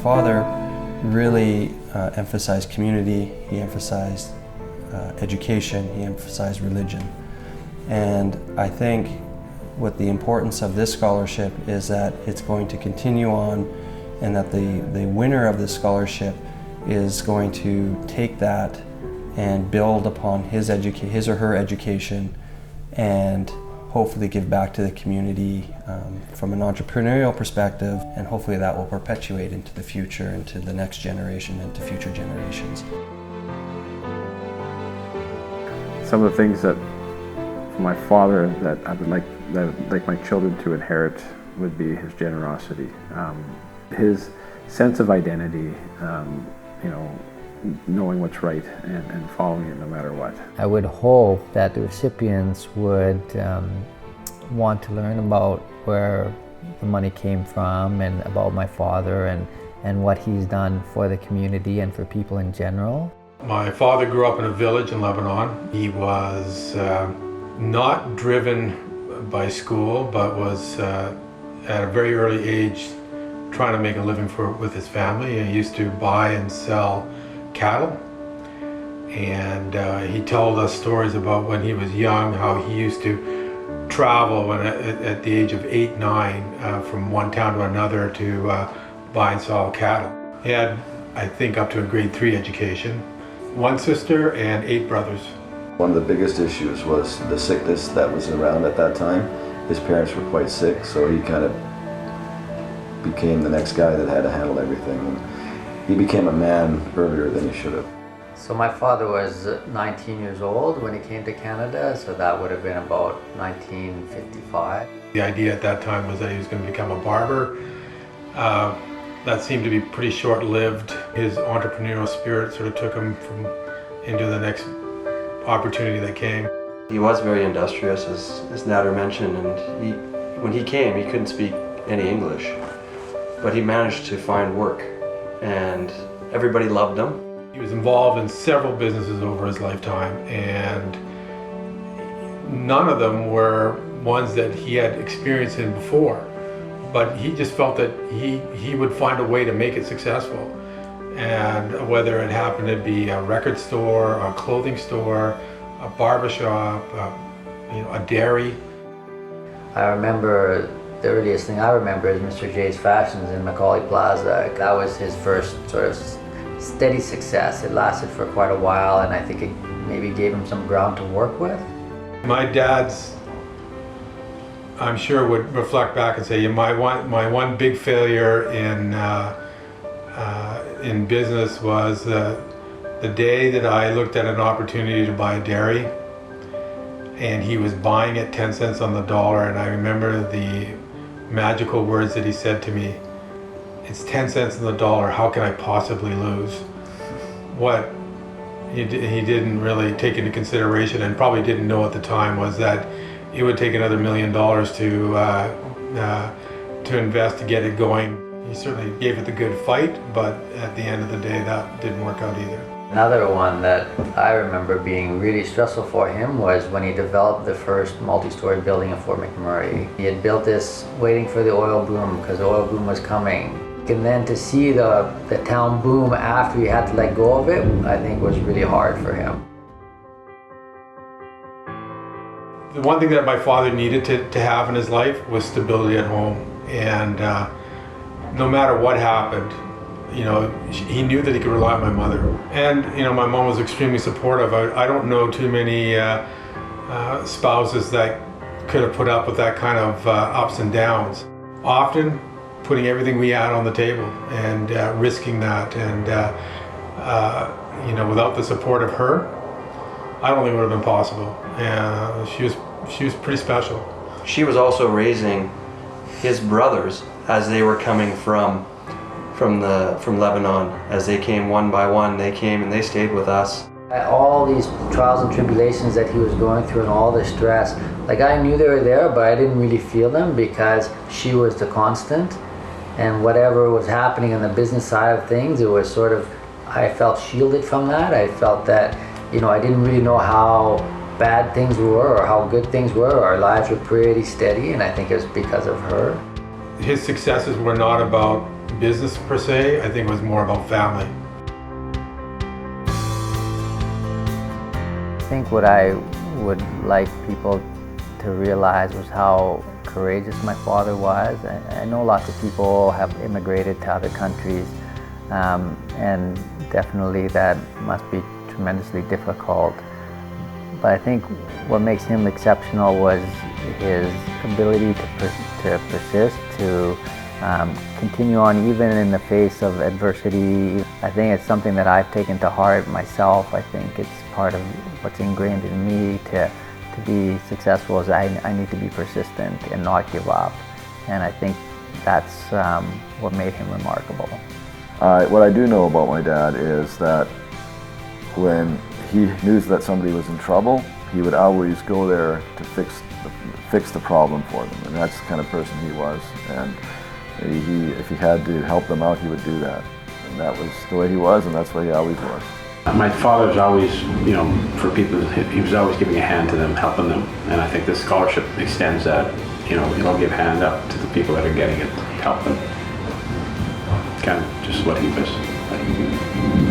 father really emphasized community, he emphasized education, he emphasized religion. And I think what the importance of this scholarship is that it's going to continue on, and that the winner of this scholarship is going to take that and build upon his or her education and hopefully give back to the community from an entrepreneurial perspective, and hopefully that will perpetuate into the future, into the next generation, into future generations. Some of the things that from my father that I would like my children to inherit would be his generosity, his sense of identity, knowing what's right and following it no matter what. I would hope that the recipients would want to learn about where the money came from and about my father and what he's done for the community and for people in general. My father grew up in a village in Lebanon. He was not driven by school, but was at a very early age trying to make a living with his family. He used to buy and sell cattle, and he told us stories about when he was young, how he used to travel at the age of 8, 9 from one town to another to buy and sell cattle. He had, I think, up to a grade 3 education, 1 sister and 8 brothers. One of the biggest issues was the sickness that was around at that time. His parents were quite sick, so he kind of became the next guy that had to handle everything. And he became a man earlier than he should have. So my father was 19 years old when he came to Canada, so that would have been about 1955. The idea at that time was that he was going to become a barber. That seemed to be pretty short-lived. His entrepreneurial spirit sort of took him into the next opportunity that came. He was very industrious, as Nader mentioned, and when he came, he couldn't speak any English, but he managed to find work, and everybody loved him. He was involved in several businesses over his lifetime, and none of them were ones that he had experience in before, but he just felt that he would find a way to make it successful. And whether it happened to be a record store, a clothing store, a barbershop, a dairy. I remember, the earliest thing I remember is Mr. J's Fashions in Macaulay Plaza. That was his first sort of steady success. It lasted for quite a while, and I think it maybe gave him some ground to work with. My dad's, I'm sure, would reflect back and say, my one big failure in business was the day that I looked at an opportunity to buy a dairy, and he was buying it 10 cents on the dollar, and I remember the magical words that he said to me, "It's 10 cents on the dollar, how can I possibly lose?" What he didn't really take into consideration, and probably didn't know at the time, was that it would take another $1 million to invest to get it going. He certainly gave it the good fight, but at the end of the day, that didn't work out either. Another one that I remember being really stressful for him was when he developed the first multi-story building in Fort McMurray. He had built this waiting for the oil boom, because the oil boom was coming. And then to see the town boom after he had to let go of it, I think was really hard for him. The one thing that my father needed to have in his life was stability at home. And no matter what happened, he knew that he could rely on my mother. And, my mom was extremely supportive. I don't know too many spouses that could have put up with that kind of ups and downs. Often putting everything we had on the table and risking that. And, without the support of her, I don't think it would have been possible. She was pretty special. She was also raising his brothers as they were coming from Lebanon. As they came one by one, they came and they stayed with us. All these trials and tribulations that he was going through and all the stress, I knew they were there, but I didn't really feel them because she was the constant. And whatever was happening on the business side of things, it was sort of, I felt shielded from that. I felt that, I didn't really know how bad things were or how good things were. Our lives were pretty steady, and I think it was because of her. His successes were not about business per se. I think it was more about family. I think what I would like people to realize was how courageous my father was. I know lots of people have immigrated to other countries, and definitely that must be tremendously difficult. But I think what makes him exceptional was his ability to persist, to continue on even in the face of adversity. I think it's something that I've taken to heart myself. I think it's part of what's ingrained in me to be successful is I need to be persistent and not give up. And I think that's what made him remarkable. What I do know about my dad is that when he knew that somebody was in trouble, he would always go there to fix the problem for them. And that's the kind of person he was. And if he had to help them out, he would do that. And that was the way he was, and that's the way he always was. My father was always, for people, he was always giving a hand to them, helping them. And I think this scholarship extends that, he'll give a hand up to the people that are getting it, help them. Kind of just what he was.